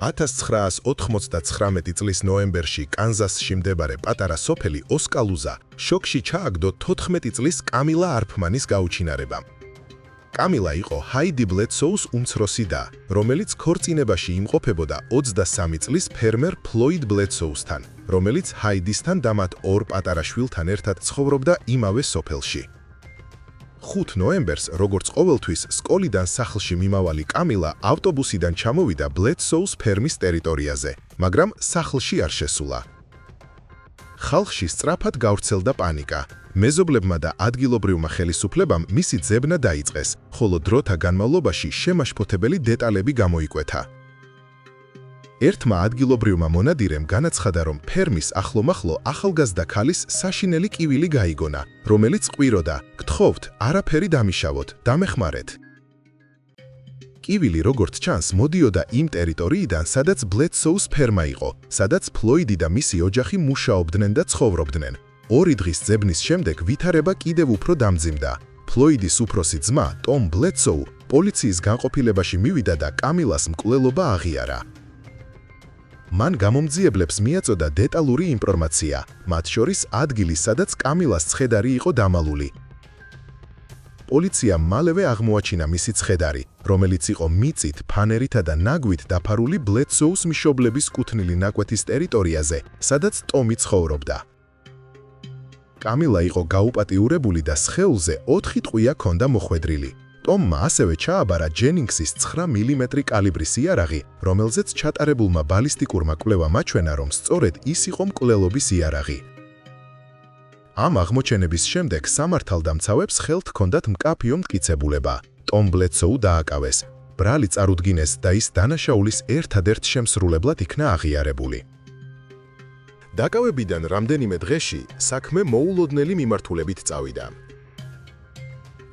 1999 წლის ნოემბერში კანზასში მდებარე პატარა სოფელი ოსკალუზა შოკში ჩააგდო 14 წლის კამილა არფმანის გაუჩინარებამ. კამილა იყო ჰაიდი ბლედსოუს უმცროსი და, რომელიც ქორწინებაში იმყოფებოდა 23 წლის ფერმერ ფლოიდ ბლედსოუსთან, რომელიც ჰაიდისთან და მათ ორ პატარა შვილთან ერთად ცხოვრობდა იმავე სოფელში. 5 ნოემბერს, როგორც ყოველთვის, სკოლიდან სახლში მიმავალი კამილა ავტობუსიდან ჩამოვიდა ბლედსოუს ფერმის ტერიტორიაზე, მაგრამ სახლში არ შესულა. ხალხში სწრაფად გავრცელდა პანიკა. მეზობლებმა და ადგილობრივმა ხელისუფლებამ მისი ძებნა დაიწყეს, ხოლო დროთა განმავლობაში შემაშფოთებელი დეტალები გამოიკვეთა. ერთმა ადგილობრივმა მონადირემ განაცხადა, რომ ფერმის ახლომახლო ახალგაზრდა ქალის საშინელი კივილი გაიგონა, რომელიც ყვიროდა, გთხოვთ, არაფერი დამიშავოთ, დამეხმარეთ. კივილი, როგორც ჩანს, მოდიოდა იმ ტერიტორიიდან, სადაც ბლედსოუს ფერმა იყო, სადაც ფლოიდი და მისი ოჯახი მუშაობდნენ და ცხოვრობდნენ. 2 დღის ძებნის შემდეგ ვითარება კიდევ უფრო დამძიმდა. ფლოიდის უფროსი ძმა, ტომ ბლედსოუ, პოლიციის განყოფილებაში მივიდა და კამილას მკვლელობა აღიარა. მან გამომძიებლებს მიაწოდა დეტალური ინფორმაცია, მათ შორის ადგილი, სადაც კამილას ცხედარი იყო დამალული. პოლიციამ მალევე აღმოაჩინა მისი ცხედარი, რომელიც იყო მიწით, ფანერითა და ნაგვით დაფარული ბლედსოუს მშობლების კუთვნილი ნაკვეთის ტერიტორიაზე, სადაც ტომი ცხოვრობდა. კამილა იყო გაუპატიურებული და სხეულზე 4 ტყვია ჰქონდა მოხვედრილი. ტომმა ასევე ჩააბარა ჯენინგსის 9 მმ კალიბრის იარაღი, რომელზეც ჩატარებულმა ბალისტიკურმა კვლევამ აჩვენა, რომ სწორედ ის იყო მკვლელობის იარაღი. ამ აღმოჩენების შემდეგ სამართალდამცავებს ხელთ ჰქონდათ მკაფიო მტკიცებულება. ტომ ბლედსოუ დააკავეს, ბრალი წარუდგინეს და ის დანაშაულის ერთადერთ შემსრულებლად იქნა აღიარებული. დაკავებიდან რამდენიმე დღეში საქმე მოულოდნელი მიმართულებით წავიდა.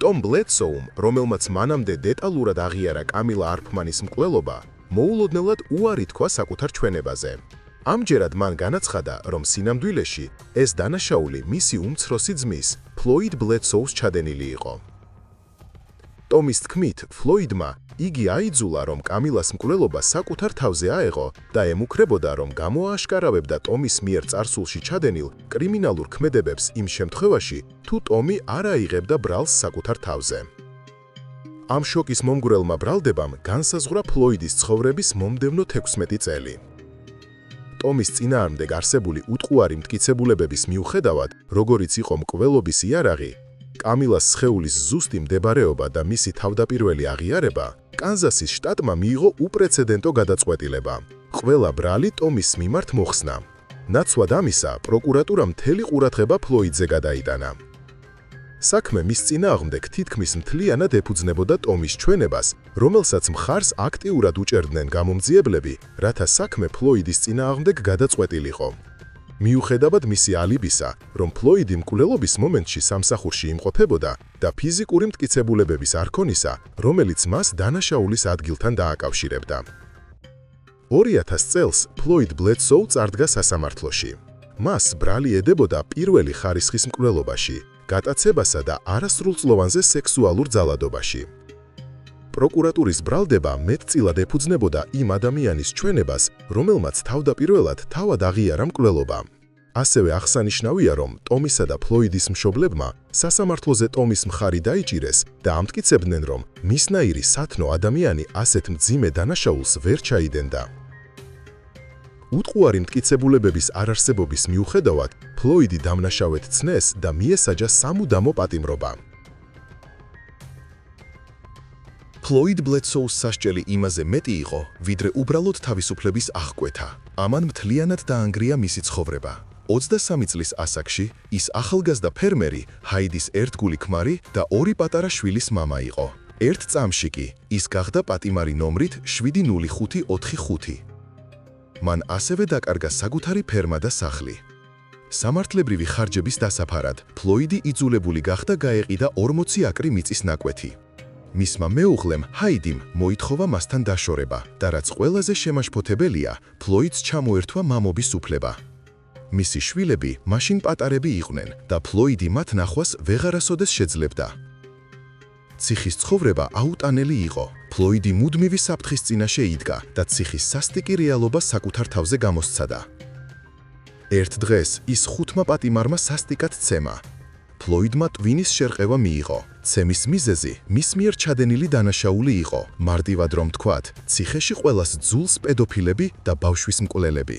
ტომ ბლედსოუმ, რომელმაც მანამდე დეტალურად აღიარა კამილა არფმანის მკვლელობა, მოულოდნელად უარი თქვა საკუთარ ჩვენებაზე. ამჯერად მან განაცხადა, რომ სინამდვილეში ეს დანაშაული მისი უმცროსი ძმის, ფლოიდ ბლედსოუს ჩადენილი იყო. ტომის თქმით, ფლოიდმა იგი აიძულა, რომ კამილას მკვლელობა საკუთარ თავზე აეღო და ემუქრებოდა, რომ გამოააშკარავებდა ტომის მიერ წარსულში ჩადენილ კრიმინალურ ქმედებებს იმ შემთხვევაში, თუ ტომი არ აიღებდა ბრალს საკუთარ თავზე. ამ შოკის მომგვრელმა ბრალდებამ განსაზღვრა ფლოიდის ცხოვრების მომდევნო 16 წელი. ტომის წინააღმდეგ არსებული უტყუარი მტკიცებულებების მიუხედავად, როგორიც იყო მკვლელობის იარაღი, კამილას სხეულის ზუსტი მდებარეობა და მისი თავდაპირველი აღიარება, კანზასის შტატმა მიიღო უპრეცედენტო გადაწყვეტილება. ყველა ბრალი ტომის მიმართ მოხსნა. ნაცვლად ამისა, პროკურატურამ მთელი ყურადღება ფლოიდზე გადაიტანა. საქმე მის წინააღმდეგ თითქმის მთლიანად ეფუძნებოდა ტომის ჩვენებას, რომელსაც მხარს აქტიურად უჭერდნენ გამომძიებლები, რათა საქმე ფლოიდის წინააღმდეგ გადაწყვეტილიყო. მიუხედავად მისი ალიბისა, რომ ფლოიდი მკვლელობის მომენტში სამსახურში იმყოფებოდა და ფიზიკური მტკიცებულებების არქონისა, რომელიც მას დანაშაულის ადგილთან დააკავშირებდა. 2000 წელს ფლოიდ ბლედსოუ წარდგა სასამართლოში. მას ბრალი ედებოდა პირველი ხარისხის მკვლელობაში, გატაცებასა და არასრულწლოვანზე სექსუალურ ძალადობაში. პროკურატურის ბრალდება მეტწილად ეფუძნებოდა იმ ადამიანის ჩვენებას, რომელმაც თავდაპირველად თავად აღიარა მკვლელობა. ასევე აღსანიშნავია, რომ ტომისა და ფლოიდის მშობლებმა სასამართლოზე ტომის მხარი დაიჭირეს და ამტკიცებდნენ, რომ მისნაირი სათნო ადამიანი ასეთ მძიმე დანაშაულს ვერ ჩაიდენდა. უტყუარი მტკიცებულებების არარსებობის მიუხედავად, ფლოიდი დამნაშავედ ცნეს და მიესაჯა სამუდამო პატიმრობა. ფლოიდ ბლედსოუს სასჯელი იმაზე მეტი იყო, ვიდრე უბრალოდ თავისუფლების აღკვეთა. ამან მთლიანად დაანგრია მისი ცხოვრება. 23 წლის ასაკში ის ახალგაზრდა ფერმერი, ჰაიდის ერთგული ქმარი და 2 პატარა შვილის მამა იყო. ერთ წამში კი ის გახდა პატიმარი ნომრით 70545. მან ასევე დაკარგა საკუთარი ფერმა და სახლი. სამართლებრივი ხარჯების დასაფარად, ფლოიდი იძულებული გახდა გაეყიდა 40 აკრი მიწის ნაკვეთი. მისმა მეუღლემ, ჰაიდიმ, მოითხოვა მასთან დაშორება და რაც ყველაზე შემაშფოთებელია, ფლოიდს ჩამოერთვა მამობის უფლება. მისი შვილები მაშინ პატარები იყვნენ და ფლოიდი მათ ნახვას ვეღარასოდეს შეძლებდა. ციხის ცხოვრება აუტანელი იყო. ფლოიდი მუდმივი საფრთხის წინაშე იდგა და ციხის სასტიკი რეალობა საკუთარ თავზე გამოსცადა. ერთ დღეს ის 5 პატიმარმა სასტიკად ცემა. ფლოიდმა ტვინის შერყევა მიიღო. ცემის მიზეზი მის მიერ ჩადენილი დანაშაული იყო. მარტივად რომ თქვათ, ციხეში ყველას ძულს პედოფილები და ბავშვის მკვლელები.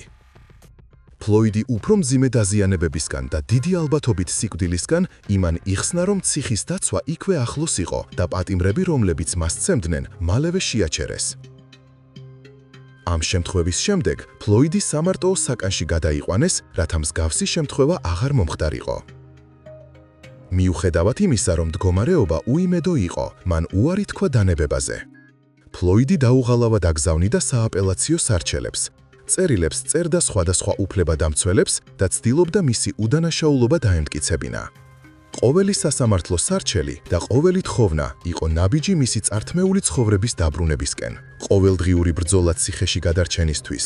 ფლოიდი უფრო მძიმე დაზიანებებისგან და დიდი ალბათობით სიკვდილისგან იმან იხსნა, რომ ციხის დაცვა იქვე ახლოს იყო და პატიმრები, რომლებიც მას ცემდნენ, მალევე შეაჩერეს. ამ შემთხვევის შემდეგ ფლოიდი სამარტოო საკანში გადაიყვანეს, რათა მსგავსი შემთხვევა აღარ მომხდარიყო. მიუხედავად იმისა, რომ მდგომარეობა უიმედო იყო, მან უარი თქვა დანებებაზე. ფლოიდი დაუღალავად აგზავნიდა სააპელაციო სარჩელებს. წერილებს წერდა სხვადასხვა უფლებადამცველებს და ცდილობდა მისი უდანაშაულობა დაემტკიცებინა. ყოველი სასამართლო სარჩელი და ყოველი თხოვნა იყო ნაბიჯი მისი წართმეული ცხოვრების დაბრუნებისკენ. ყოველდღიური ბრძოლა ციხეში გადარჩენისთვის.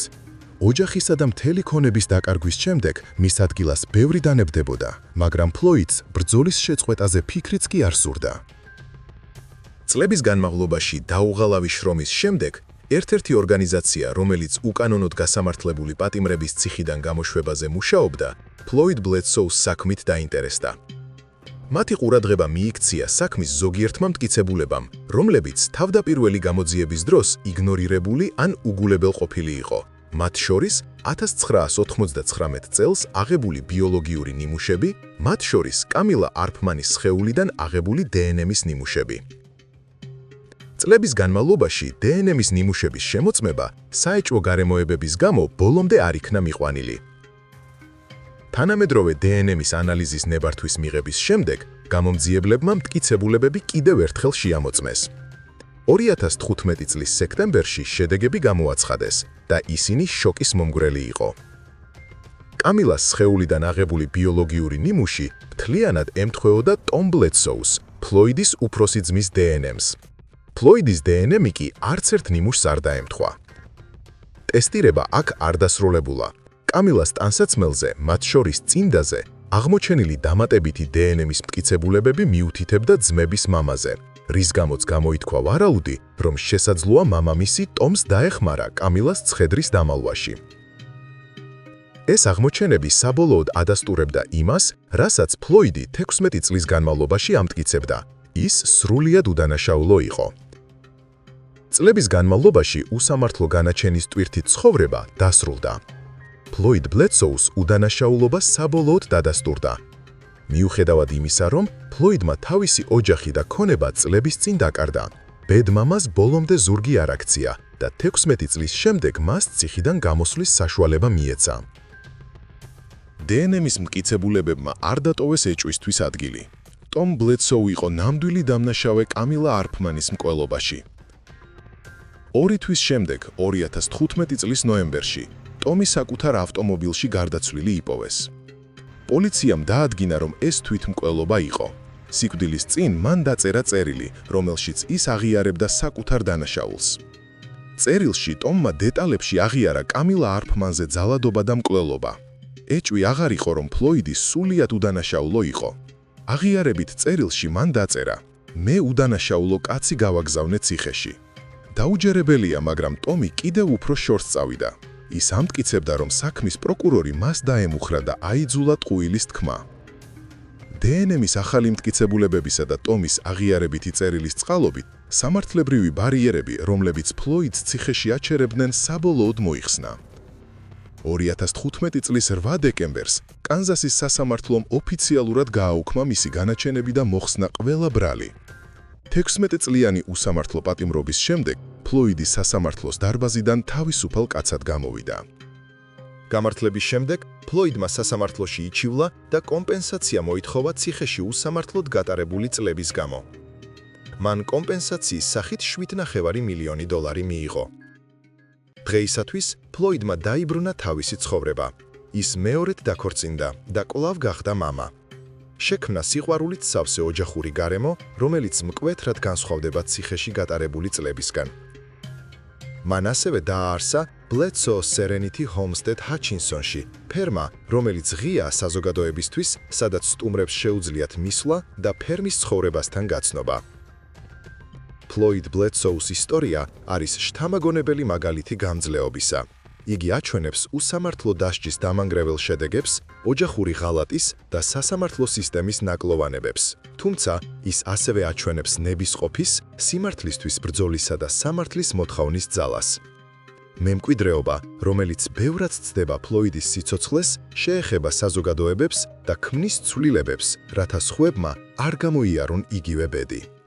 ოჯახისა და მთელი ქონების დაკარგვის შემდეგ მის ადგილას ბევრი დანებდებოდა, მაგრამ ფლოიდს ბრძოლის შეწყვეტაზე ფიქრიც კი არ სურდა. წლების განმავლობაში დაუღალავი შრომის შემდეგ ერთ-ერთი ორგანიზაცია, რომელიც უკანონოდ გასამართლებული პატიმრების ციხიდან გამოშვებაზე მუშაობდა, ფლოიდ ბლედსოუს საქმით დაინტერესდა. მათი ყურადღება მიიქცია საქმის ზოგიერთმა მტკიცებულებამ, რომლებიც თავდაპირველი გამოძიების დროს იგნორირებული ან უგულებელყოფილი იყო. მათ შორის 1999 წელს აღებული ბიოლოგიური ნიმუშები, მათ შორის კამილა არფმანის სხეულიდან აღებული დნმ-ის ნიმუშები. წლების განმავლობაში დნმ-ის ნიმუშების შემოწმება საეჭვო გარემოებების გამო ბოლომდე არ იქნა მიყვანილი. თანამედროვე დნმ-ის ანალიზის ნებართვის მიღების შემდეგ გამომძიებლებმა მტკიცებულებები კიდევ ერთხელ შეამოწმეს. 2015 წლის სექტემბერში შედეგები გამოაცხადეს და ისინი შოკის მომგვრელი იყო. კამილას სხეულიდან აღებული ბიოლოგიური ნიმუში მთლიანად ემთხვეოდა ტომ ბლედსოუს, ფლოიდის უფროსი ძმის დნმ-ს. ფლოიდის დნმ-ი კი არც ერთ ნიმუშს არ დაემთხვა. ტესტირება აქ არ დასრულებულა. კამილას ტანსაცმელზე, მათ შორის წინდაზე, აღმოჩენილი დამატებითი დნმ-ის მტკიცებულებები მიუთითებდა ძმების მამაზე, რის გამოც გამოითქვა ვარაუდი, რომ შესაძლოა მამამისი ტომს დაეხმარა კამილას ცხედრის დამალვაში. ეს აღმოჩენები საბოლოოდ ადასტურებდა იმას, რასაც ფლოიდი 16 წლის განმავლობაში ამტკიცებდა, ის სრულიად უდანაშაულო იყო. წლების განმავლობაში უსამართლო განაჩენის ტვირთით ცხოვრება დასრულდა. ფლოიდ ბლედსოუს უდანაშაულობა საბოლოოდ დადასტურდა. მიუხედავად იმისა, რომ ფლოიდმა თავისი ოჯახი და ქონება წლების წინ დაკარდა, ბედმამას ბოლომდე ზურგი არ აქცია და 16 წლის შემდეგ მას ციხიდან გამოსვლის საშუალება მიეცა. დნმ-ის მტკიცებულებებმა არ დატოვეს ეჭვისთვის ადგილი. ტომ ბლედსოუ იყო ნამდვილი დამნაშავე კამილა არფმანის მკვლელობაში. 2 თვის შემდეგ, 2015 წლის ნოემბერში, ტომი საკუთარ ავტომობილში გარდაცვლილი იპოვეს. პოლიციამ დაადგინა, რომ ეს თვითმკვლელობა იყო. სიკვდილის წინ მან დაწერა წერილი, რომელშიც ის აღიარებდა საკუთარ დანაშაულს. წერილში ტომმა დეტალებში აღიარა კამილა არფმანზე ძალადობა და მკვლელობა. ეჭვი აღარ იყო, რომ ფლოიდი სულიად უდანაშაულო იყო. აღიარებით წერილში მან დაწერა: მე უდანაშაულო კაცი გავაგზავნე ციხეში. დაუჯერებელია, მაგრამ ტომი კიდევ უფრო შორს წავიდა. ის ამტკიცებდა, რომ საქმის პროკურორი მას დაემუხრა და აიძულა ტყუილის თქმა. დნმ-ის ახალი მტკიცებულებებისა და ტომის აღიარებითი წერილის წყალობით, სამართლებრივი ბარიერები, რომლებიც ფლოიდს ციხეში აჩერებდნენ, საბოლოოდ მოიხსნა. 2015 წლის 8 დეკემბერს კანზასის სასამართლომ ოფიციალურად გააუქმა მისი განაჩენები და მოხსნა ყველა ბრალი. 16 წლიანი უსამართლო პატიმრობის შემდეგ ფლოიდი სასამართლოს დარბაზიდან თავისუფალ კაცად გამოვიდა. გამართლების შემდეგ ფლოიდმა სასამართლოში იჩივლა და კომპენსაცია მოითხოვა ციხეში უსამართლოდ გატარებული წლების გამო. მან კომპენსაციის სახით $7.5 მილიონი მიიღო. დღეისათვის ფლოიდმა დაიბრუნა თავისი ცხოვრება. ის მეორედ დაქორწინდა და კვლავ გახდა მამა. შექმნა სიყვარულით სავსე ოჯახური გარემო, რომელიც მკვეთრად განსხვავდება ციხეში გატარებული წლებისგან. მან ასევე დააარსა ბლედსოუს სერენითი ჰომსტედ ჰაჩინსონში, ფერმა, რომელიც ღიაა საზოგადოებისთვის, სადაც სტუმრებს შეუძლიათ მისვლა და ფერმის ცხოვრებასთან გაცნობა. ფლოიდ ბლედსოუს ისტორია არის შთამაგონებელი მაგალითი გამძლეობისა. იგი აჩვენებს უსამართლო დასჯის დამანგრეველ შედეგებს, ოჯახური ღალატის და სასამართლო სისტემის ნაკლოვანებებს. თუმცა, ის ასევე აჩვენებს ნებისყოფის, სიმართლისთვის ბრძოლისა და სამართლის მოთხოვნის ძალას. მემკვიდრეობა, რომელიც ბევრად ცდება ფლოიდის სიცოცხლეს, შეეხება საზოგადოებებს და ქმნის ცვლილებებს, რათა სხვებმა არ გამოიარონ იგივე ბედი.